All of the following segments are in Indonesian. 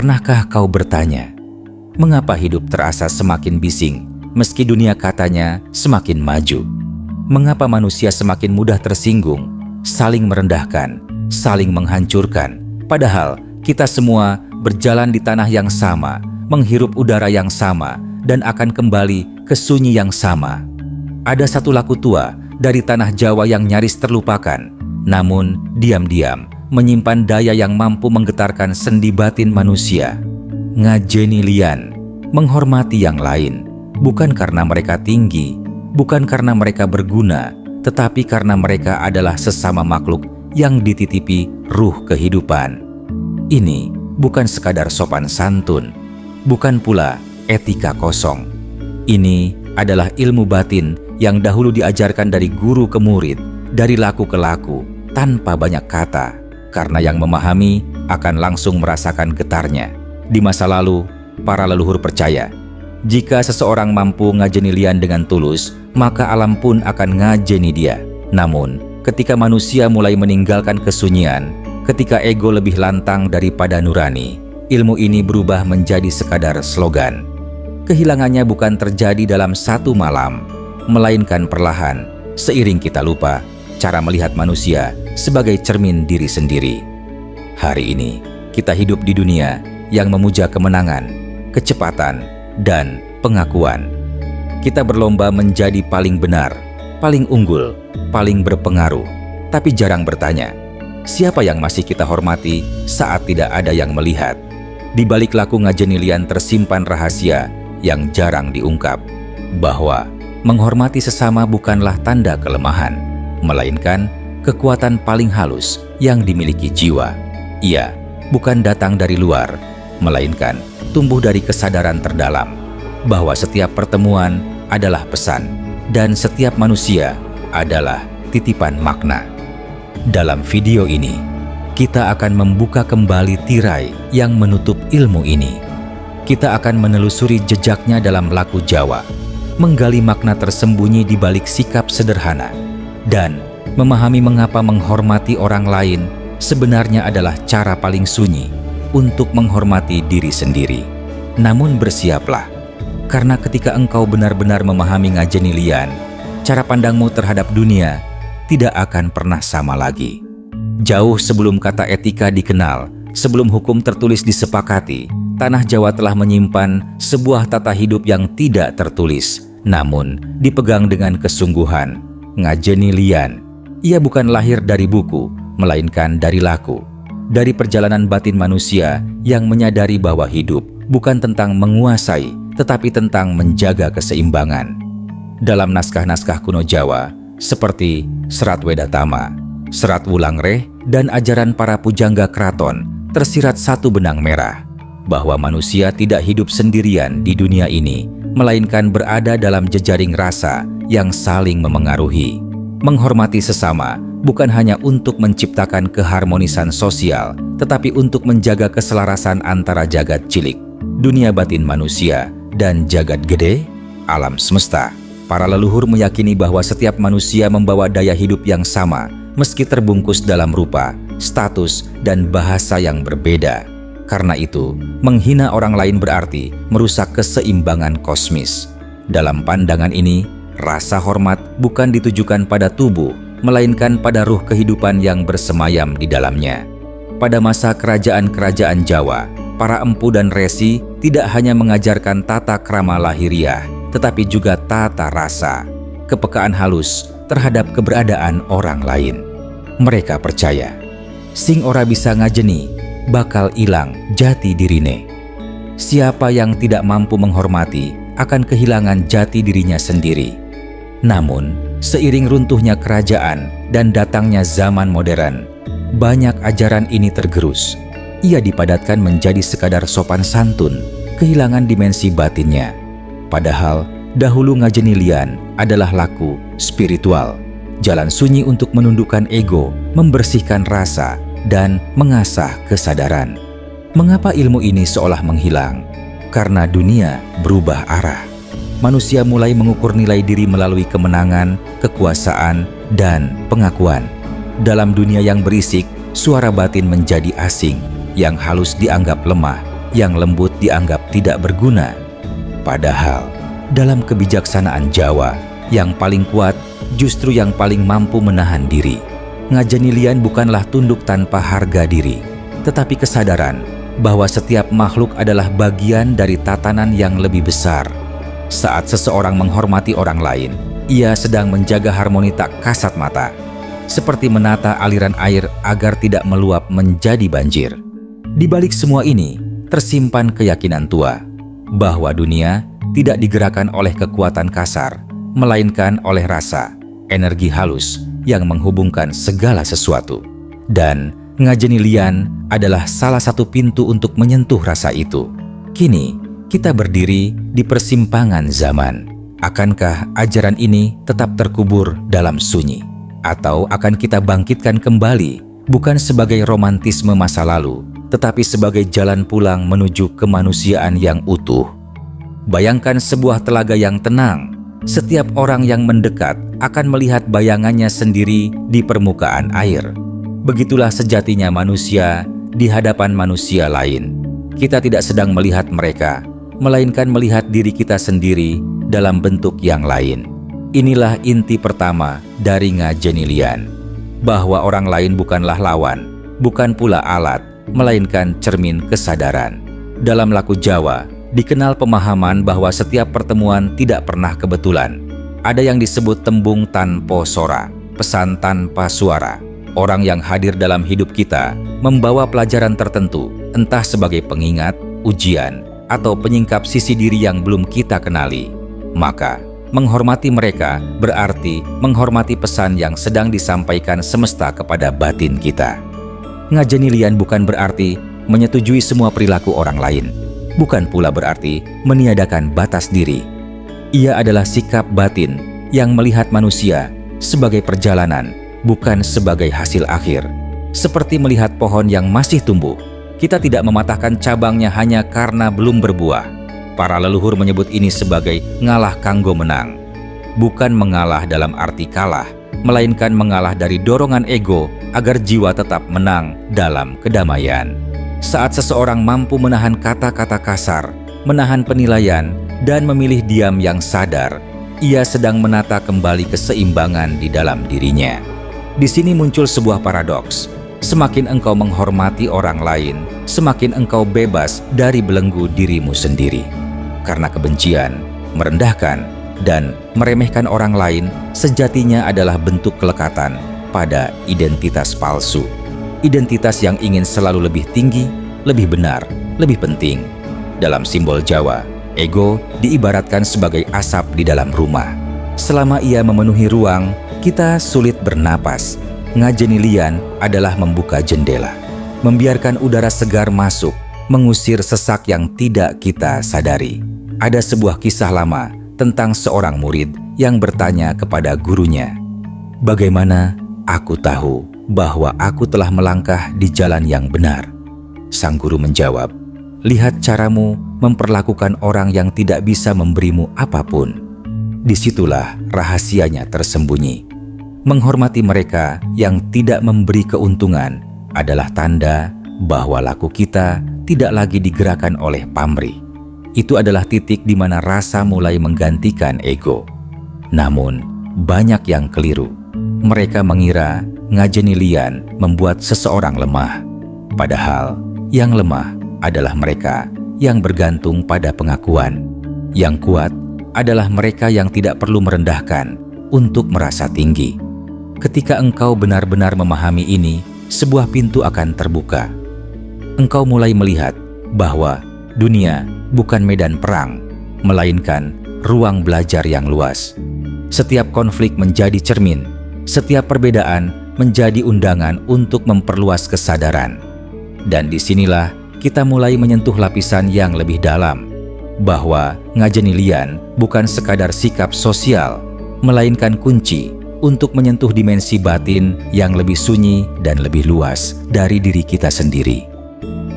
Pernahkah kau bertanya, mengapa hidup terasa semakin bising meski dunia katanya semakin maju? Mengapa manusia semakin mudah tersinggung, saling merendahkan, saling menghancurkan, padahal kita semua berjalan di tanah yang sama, menghirup udara yang sama, dan akan kembali ke sunyi yang sama? Ada satu laku tua dari tanah Jawa yang nyaris terlupakan, namun diam-diam menyimpan daya yang mampu menggetarkan sendi batin manusia. Ngajeni lian, menghormati yang lain, bukan karena mereka tinggi, bukan karena mereka berguna, tetapi karena mereka adalah sesama makhluk yang dititipi ruh kehidupan. Ini bukan sekadar sopan santun, bukan pula etika kosong. Ini adalah ilmu batin yang dahulu diajarkan dari guru ke murid, dari laku ke laku, tanpa banyak kata, karena yang memahami akan langsung merasakan getarnya. Di masa lalu, para leluhur percaya, jika seseorang mampu ngajeni lian dengan tulus, maka alam pun akan ngajeni dia. Namun, ketika manusia mulai meninggalkan kesunyian, ketika ego lebih lantang daripada nurani, ilmu ini berubah menjadi sekadar slogan. Kehilangannya bukan terjadi dalam satu malam, melainkan perlahan, seiring kita lupa cara melihat manusia sebagai cermin diri sendiri. Hari ini, kita hidup di dunia yang memuja kemenangan, kecepatan, dan pengakuan. Kita berlomba menjadi paling benar, paling unggul, paling berpengaruh, tapi jarang bertanya, siapa yang masih kita hormati saat tidak ada yang melihat? Di balik laku ngajeni lian tersimpan rahasia yang jarang diungkap, bahwa menghormati sesama bukanlah tanda kelemahan, melainkan kekuatan paling halus yang dimiliki jiwa. Ia bukan datang dari luar, melainkan tumbuh dari kesadaran terdalam, bahwa setiap pertemuan adalah pesan, dan setiap manusia adalah titipan makna. Dalam video ini, kita akan membuka kembali tirai yang menutup ilmu ini. Kita akan menelusuri jejaknya dalam laku Jawa, menggali makna tersembunyi di balik sikap sederhana, dan memahami mengapa menghormati orang lain sebenarnya adalah cara paling sunyi untuk menghormati diri sendiri. Namun bersiaplah, karena ketika engkau benar-benar memahami ngajeni lian, cara pandangmu terhadap dunia tidak akan pernah sama lagi. Jauh sebelum kata etika dikenal, sebelum hukum tertulis disepakati, tanah Jawa telah menyimpan sebuah tata hidup yang tidak tertulis, namun dipegang dengan kesungguhan. Ngajeni lian, ia bukan lahir dari buku, melainkan dari laku, dari perjalanan batin manusia yang menyadari bahwa hidup bukan tentang menguasai, tetapi tentang menjaga keseimbangan. Dalam naskah-naskah kuno Jawa, seperti Serat Wedatama, Serat Wulangreh, dan ajaran para pujangga keraton, tersirat satu benang merah, bahwa manusia tidak hidup sendirian di dunia ini, melainkan berada dalam jejaring rasa yang saling memengaruhi. Menghormati sesama bukan hanya untuk menciptakan keharmonisan sosial, tetapi untuk menjaga keselarasan antara jagat cilik, dunia batin manusia, dan jagat gede, alam semesta. Para leluhur meyakini bahwa setiap manusia membawa daya hidup yang sama, meski terbungkus dalam rupa, status, dan bahasa yang berbeda. Karena itu, menghina orang lain berarti merusak keseimbangan kosmis. Dalam pandangan ini, rasa hormat bukan ditujukan pada tubuh, melainkan pada ruh kehidupan yang bersemayam di dalamnya. Pada masa kerajaan-kerajaan Jawa, para empu dan resi tidak hanya mengajarkan tata krama lahiriah, tetapi juga tata rasa, kepekaan halus terhadap keberadaan orang lain. Mereka percaya, sing ora bisa ngajeni, bakal ilang jati dirine. Siapa yang tidak mampu menghormati akan kehilangan jati dirinya sendiri. Namun, seiring runtuhnya kerajaan dan datangnya zaman modern, banyak ajaran ini tergerus. Ia dipadatkan menjadi sekadar sopan santun, kehilangan dimensi batinnya. Padahal, dahulu ngajeni lian adalah laku spiritual, jalan sunyi untuk menundukkan ego, membersihkan rasa, dan mengasah kesadaran. Mengapa ilmu ini seolah menghilang? Karena dunia berubah arah. Manusia mulai mengukur nilai diri melalui kemenangan, kekuasaan, dan pengakuan. Dalam dunia yang berisik, suara batin menjadi asing, yang halus dianggap lemah, yang lembut dianggap tidak berguna. Padahal, dalam kebijaksanaan Jawa, yang paling kuat justru yang paling mampu menahan diri. Ngajeni lian bukanlah tunduk tanpa harga diri, tetapi kesadaran bahwa setiap makhluk adalah bagian dari tatanan yang lebih besar. Saat seseorang menghormati orang lain, ia sedang menjaga harmoni tak kasat mata, seperti menata aliran air agar tidak meluap menjadi banjir. Di balik semua ini, tersimpan keyakinan tua bahwa dunia tidak digerakkan oleh kekuatan kasar, melainkan oleh rasa, energi halus yang menghubungkan segala sesuatu. Dan ngajeni lian adalah salah satu pintu untuk menyentuh rasa itu. Kini, kita berdiri di persimpangan zaman. Akankah ajaran ini tetap terkubur dalam sunyi? Atau akan kita bangkitkan kembali, bukan sebagai romantisme masa lalu, tetapi sebagai jalan pulang menuju kemanusiaan yang utuh? Bayangkan sebuah telaga yang tenang. Setiap orang yang mendekat akan melihat bayangannya sendiri di permukaan air. Begitulah sejatinya manusia di hadapan manusia lain. Kita tidak sedang melihat mereka, melainkan melihat diri kita sendiri dalam bentuk yang lain. Inilah inti pertama dari ngajeni lian, bahwa orang lain bukanlah lawan, bukan pula alat, melainkan cermin kesadaran. Dalam laku Jawa, dikenal pemahaman bahwa setiap pertemuan tidak pernah kebetulan. Ada yang disebut tembung tanpa sora, pesan tanpa suara. Orang yang hadir dalam hidup kita membawa pelajaran tertentu, entah sebagai pengingat, ujian, atau penyingkap sisi diri yang belum kita kenali. Maka, menghormati mereka berarti menghormati pesan yang sedang disampaikan semesta kepada batin kita. Ngajeni lian bukan berarti menyetujui semua perilaku orang lain. Bukan pula berarti meniadakan batas diri. Ia adalah sikap batin yang melihat manusia sebagai perjalanan, bukan sebagai hasil akhir. Seperti melihat pohon yang masih tumbuh, kita tidak mematahkan cabangnya hanya karena belum berbuah. Para leluhur menyebut ini sebagai ngalah kanggo menang. Bukan mengalah dalam arti kalah, melainkan mengalah dari dorongan ego agar jiwa tetap menang dalam kedamaian. Saat seseorang mampu menahan kata-kata kasar, menahan penilaian, dan memilih diam yang sadar, ia sedang menata kembali keseimbangan di dalam dirinya. Di sini muncul sebuah paradoks. Semakin engkau menghormati orang lain, semakin engkau bebas dari belenggu dirimu sendiri. Karena kebencian, merendahkan, dan meremehkan orang lain sejatinya adalah bentuk kelekatan pada identitas palsu. Identitas yang ingin selalu lebih tinggi, lebih benar, lebih penting. Dalam simbol Jawa, ego diibaratkan sebagai asap di dalam rumah. Selama ia memenuhi ruang, kita sulit bernapas. Ngajeni lian adalah membuka jendela, membiarkan udara segar masuk, mengusir sesak yang tidak kita sadari. Ada sebuah kisah lama tentang seorang murid yang bertanya kepada gurunya, "Bagaimana aku tahu bahwa aku telah melangkah di jalan yang benar?" Sang guru menjawab, "Lihat caramu memperlakukan orang yang tidak bisa memberimu apapun. Disitulah rahasianya tersembunyi. Menghormati mereka yang tidak memberi keuntungan adalah tanda bahwa laku kita tidak lagi digerakkan oleh pamrih. Itu adalah titik di mana rasa mulai menggantikan ego. Namun, banyak yang keliru. Mereka mengira ngajeni lian membuat seseorang lemah. Padahal, yang lemah adalah mereka yang bergantung pada pengakuan. Yang kuat adalah mereka yang tidak perlu merendahkan untuk merasa tinggi. Ketika engkau benar-benar memahami ini, sebuah pintu akan terbuka. Engkau mulai melihat bahwa dunia bukan medan perang, melainkan ruang belajar yang luas. Setiap konflik menjadi cermin, setiap perbedaan menjadi undangan untuk memperluas kesadaran. Dan disinilah kita mulai menyentuh lapisan yang lebih dalam, bahwa ngajeni lian bukan sekadar sikap sosial, melainkan kunci untuk menyentuh dimensi batin yang lebih sunyi dan lebih luas dari diri kita sendiri.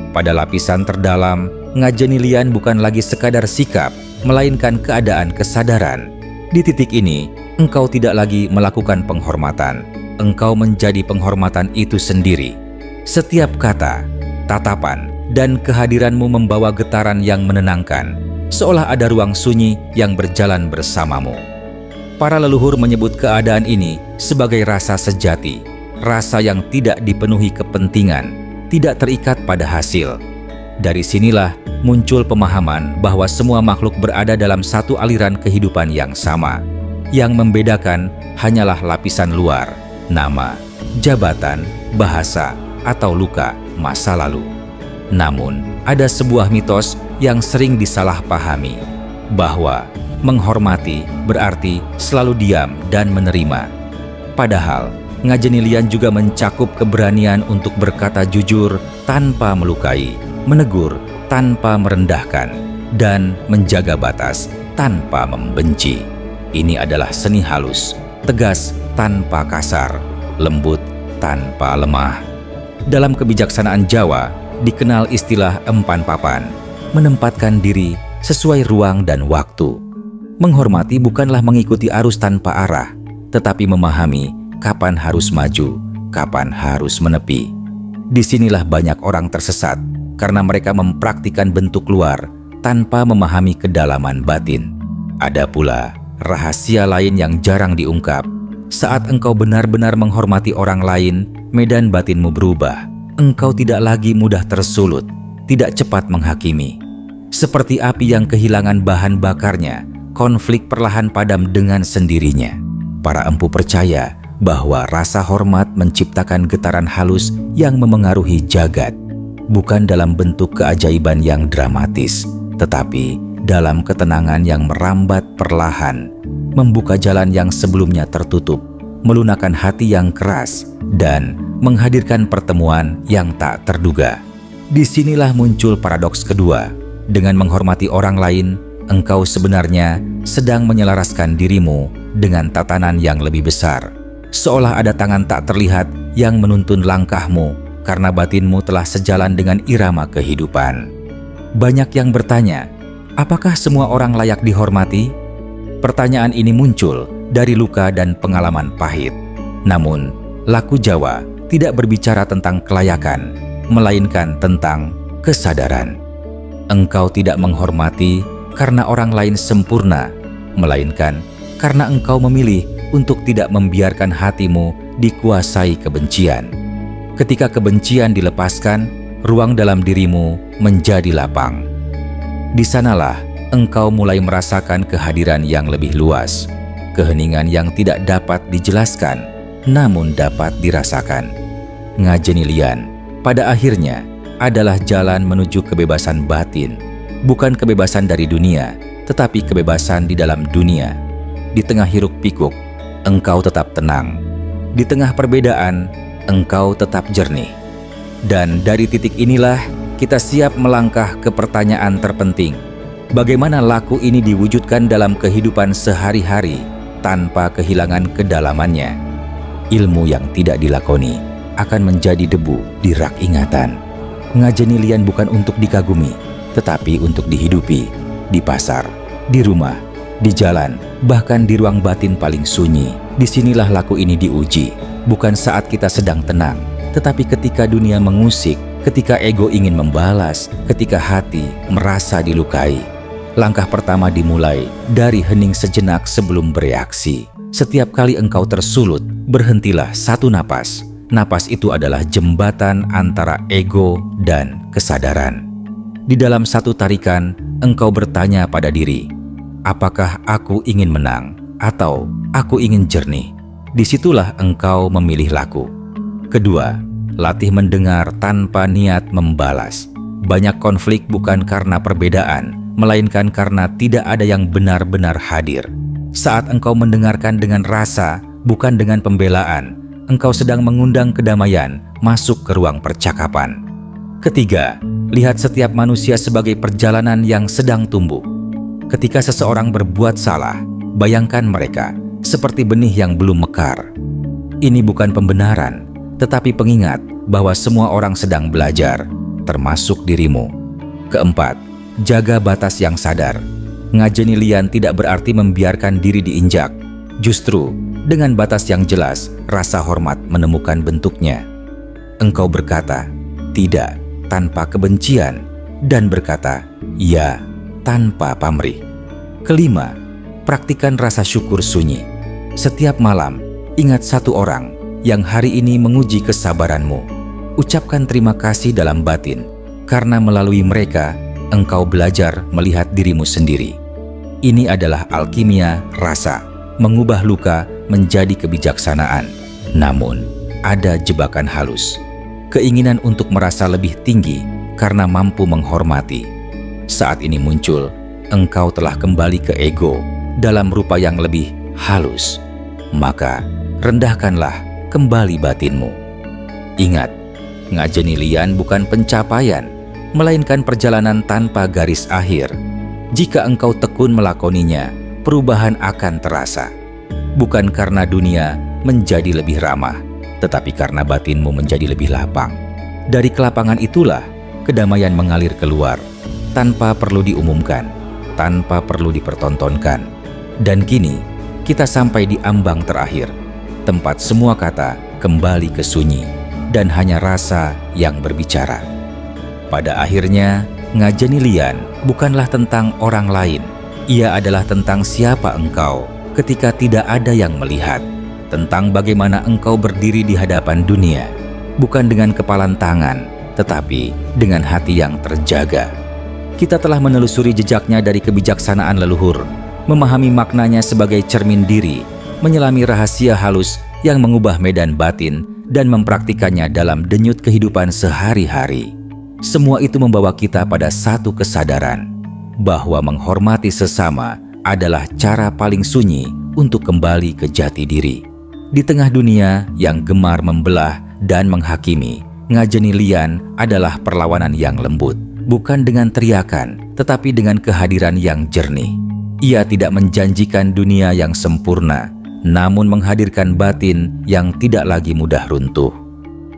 Pada lapisan terdalam, ngajeni lian bukan lagi sekadar sikap, melainkan keadaan kesadaran. Di titik ini, engkau tidak lagi melakukan penghormatan. Engkau menjadi penghormatan itu sendiri. Setiap kata, tatapan, dan kehadiranmu membawa getaran yang menenangkan, seolah ada ruang sunyi yang berjalan bersamamu. Para leluhur menyebut keadaan ini sebagai rasa sejati, rasa yang tidak dipenuhi kepentingan, tidak terikat pada hasil. Dari sinilah muncul pemahaman bahwa semua makhluk berada dalam satu aliran kehidupan yang sama. Yang membedakan hanyalah lapisan luar, nama, jabatan, bahasa, atau luka masa lalu. Namun, ada sebuah mitos yang sering disalahpahami, bahwa menghormati berarti selalu diam dan menerima. Padahal, Ngajenilian juga mencakup keberanian untuk berkata jujur tanpa melukai, menegur tanpa merendahkan, dan menjaga batas tanpa membenci. Ini adalah seni halus, tegas tanpa kasar, lembut tanpa lemah. Dalam kebijaksanaan Jawa, dikenal istilah empan papan, menempatkan diri sesuai ruang dan waktu. Menghormati bukanlah mengikuti arus tanpa arah, tetapi memahami kapan harus maju, kapan harus menepi. Disinilah banyak orang tersesat, karena mereka mempraktikkan bentuk luar tanpa memahami kedalaman batin. Ada pula rahasia lain yang jarang diungkap. Saat engkau benar-benar menghormati orang lain, medan batinmu berubah. Engkau tidak lagi mudah tersulut, tidak cepat menghakimi. Seperti api yang kehilangan bahan bakarnya, konflik perlahan padam dengan sendirinya. Para empu percaya bahwa rasa hormat menciptakan getaran halus yang memengaruhi jagat, bukan dalam bentuk keajaiban yang dramatis, tetapi dalam ketenangan yang merambat perlahan, membuka jalan yang sebelumnya tertutup, melunakkan hati yang keras, dan menghadirkan pertemuan yang tak terduga. Disinilah muncul paradoks kedua. Dengan menghormati orang lain, engkau sebenarnya sedang menyelaraskan dirimu dengan tatanan yang lebih besar. Seolah ada tangan tak terlihat yang menuntun langkahmu karena batinmu telah sejalan dengan irama kehidupan. Banyak yang bertanya, apakah semua orang layak dihormati? Pertanyaan ini muncul dari luka dan pengalaman pahit. Namun, laku Jawa tidak berbicara tentang kelayakan, melainkan tentang kesadaran. Engkau tidak menghormati karena orang lain sempurna, melainkan karena engkau memilih untuk tidak membiarkan hatimu dikuasai kebencian. Ketika kebencian dilepaskan, ruang dalam dirimu menjadi lapang. Di sanalah engkau mulai merasakan kehadiran yang lebih luas, keheningan yang tidak dapat dijelaskan, namun dapat dirasakan. Ngajenilian, pada akhirnya, adalah jalan menuju kebebasan batin, bukan kebebasan dari dunia, tetapi kebebasan di dalam dunia. Di tengah hiruk pikuk, engkau tetap tenang. Di tengah perbedaan, engkau tetap jernih. Dan dari titik inilah kita siap melangkah ke pertanyaan terpenting. Bagaimana laku ini diwujudkan dalam kehidupan sehari-hari tanpa kehilangan kedalamannya? Ilmu yang tidak dilakoni akan menjadi debu di rak ingatan. Ngajenilian bukan untuk dikagumi, tetapi untuk dihidupi, di pasar, di rumah, di jalan, bahkan di ruang batin paling sunyi. Disinilah laku ini diuji, bukan saat kita sedang tenang, tetapi ketika dunia mengusik, ketika ego ingin membalas, ketika hati merasa dilukai. Langkah pertama dimulai dari hening sejenak sebelum bereaksi. Setiap kali engkau tersulut, berhentilah satu napas. Napas itu adalah jembatan antara ego dan kesadaran. Di dalam satu tarikan, engkau bertanya pada diri, apakah aku ingin menang atau aku ingin jernih? Disitulah engkau memilih laku. Kedua, latih mendengar tanpa niat membalas. Banyak konflik bukan karena perbedaan, melainkan karena tidak ada yang benar-benar hadir. Saat engkau mendengarkan dengan rasa, bukan dengan pembelaan, engkau sedang mengundang kedamaian masuk ke ruang percakapan. Ketiga, lihat setiap manusia sebagai perjalanan yang sedang tumbuh. Ketika seseorang berbuat salah, bayangkan mereka seperti benih yang belum mekar. Ini bukan pembenaran, tetapi pengingat bahwa semua orang sedang belajar, termasuk dirimu. Keempat, jaga batas yang sadar. Ngajenilian tidak berarti membiarkan diri diinjak. Justru, dengan batas yang jelas, rasa hormat menemukan bentuknya. Engkau berkata, tidak, tanpa kebencian, dan berkata "ya" tanpa pamrih. Kelima, praktikan rasa syukur sunyi. Setiap malam, ingat satu orang yang hari ini menguji kesabaranmu. Ucapkan terima kasih dalam batin, karena melalui mereka, engkau belajar melihat dirimu sendiri. Ini adalah alkimia rasa, mengubah luka menjadi kebijaksanaan. Namun, ada jebakan halus. Keinginan untuk merasa lebih tinggi karena mampu menghormati. Saat ini muncul, engkau telah kembali ke ego dalam rupa yang lebih halus. Maka, rendahkanlah kembali batinmu. Ingat, ngajeni lian bukan pencapaian, melainkan perjalanan tanpa garis akhir. Jika engkau tekun melakoninya, perubahan akan terasa. Bukan karena dunia menjadi lebih ramah, tetapi karena batinmu menjadi lebih lapang. Dari kelapangan itulah kedamaian mengalir keluar, tanpa perlu diumumkan, tanpa perlu dipertontonkan. Dan kini, kita sampai di ambang terakhir, tempat semua kata kembali ke sunyi, dan hanya rasa yang berbicara. Pada akhirnya, ngajeni lian bukanlah tentang orang lain. Ia adalah tentang siapa engkau ketika tidak ada yang melihat. Tentang bagaimana engkau berdiri di hadapan dunia, bukan dengan kepalan tangan, tetapi dengan hati yang terjaga. Kita telah menelusuri jejaknya dari kebijaksanaan leluhur, memahami maknanya sebagai cermin diri, menyelami rahasia halus yang mengubah medan batin, dan mempraktikannya dalam denyut kehidupan sehari-hari. Semua itu membawa kita pada satu kesadaran, bahwa menghormati sesama adalah cara paling sunyi untuk kembali ke jati diri. Di tengah dunia yang gemar membelah dan menghakimi, ngajeni lian adalah perlawanan yang lembut, bukan dengan teriakan, tetapi dengan kehadiran yang jernih. Ia tidak menjanjikan dunia yang sempurna, namun menghadirkan batin yang tidak lagi mudah runtuh.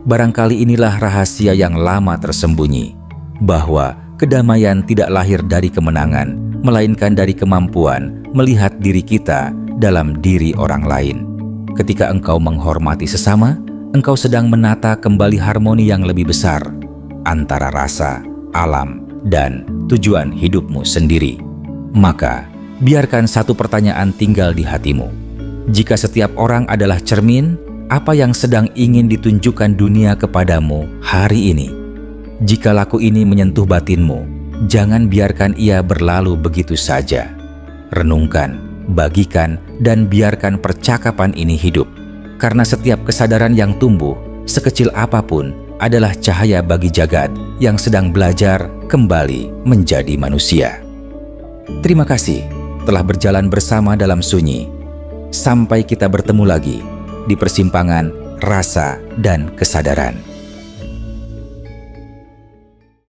Barangkali inilah rahasia yang lama tersembunyi, bahwa kedamaian tidak lahir dari kemenangan, melainkan dari kemampuan melihat diri kita dalam diri orang lain. Ketika engkau menghormati sesama, engkau sedang menata kembali harmoni yang lebih besar antara rasa, alam, dan tujuan hidupmu sendiri. Maka, biarkan satu pertanyaan tinggal di hatimu. Jika setiap orang adalah cermin, apa yang sedang ingin ditunjukkan dunia kepadamu hari ini? Jika laku ini menyentuh batinmu, jangan biarkan ia berlalu begitu saja. Renungkan, bagikan, dan biarkan percakapan ini hidup. Karena setiap kesadaran yang tumbuh, sekecil apapun, adalah cahaya bagi jagat yang sedang belajar kembali menjadi manusia. Terima kasih telah berjalan bersama dalam sunyi. Sampai kita bertemu lagi di persimpangan rasa dan kesadaran.